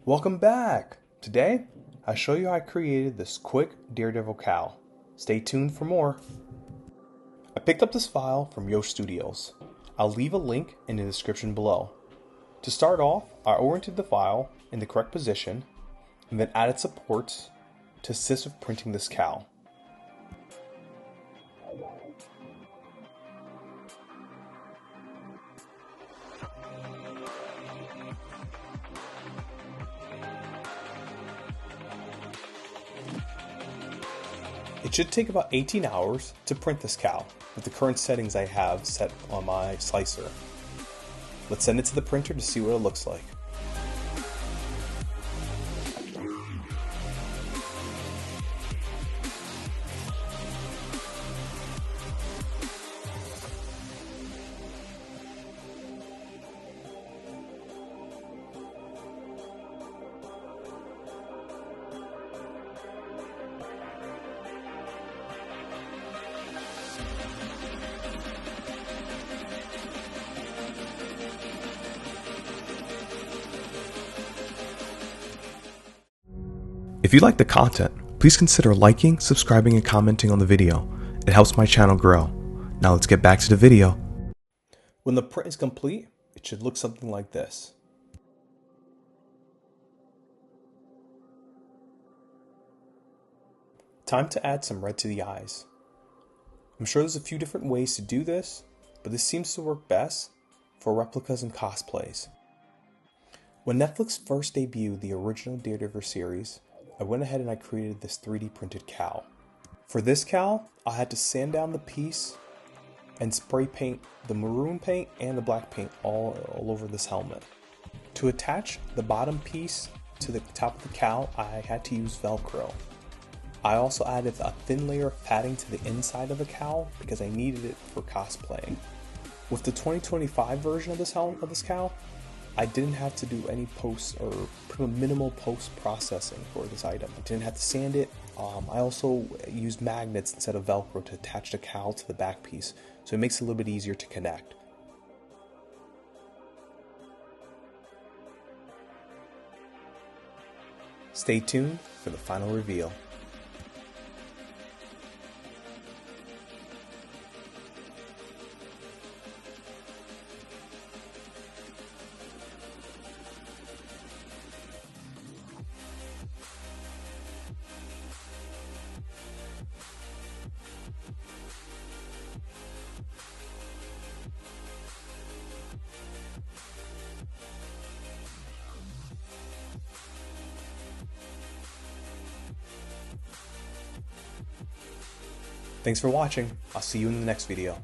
Welcome back! Today, I'll show you how I created this quick Daredevil Cowl. Stay tuned for more. I picked up this file from Yoast Studios. I'll leave a link in the description below. To start off, I oriented the file in the correct position and then added supports to assist with printing this cowl. It should take about 18 hours to print this cowl with the current settings I have set on my slicer. Let's send it to the printer to see what it looks like. If you like the content, please consider liking, subscribing, and commenting on the video. It helps my channel grow. Now let's get back to the video. When the print is complete, it should look something like this. Time to add some red to the eyes. I'm sure there's a few different ways to do this, but this seems to work best for replicas and cosplays. When Netflix first debuted the original Daredevil series, I went ahead and I created this 3D printed cowl. For this cowl, I had to sand down the piece and spray paint the maroon paint and the black paint all over this helmet. To attach the bottom piece to the top of the cowl, I had to use Velcro. I also added a thin layer of padding to the inside of the cowl because I needed it for cosplaying. With the 2025 version of this cowl, I didn't have to do any minimal post processing for this item. I didn't have to sand it. I also used magnets instead of Velcro to attach the cowl to the back piece, so it makes it a little bit easier to connect. Stay tuned for the final reveal. Thanks for watching. I'll see you in the next video.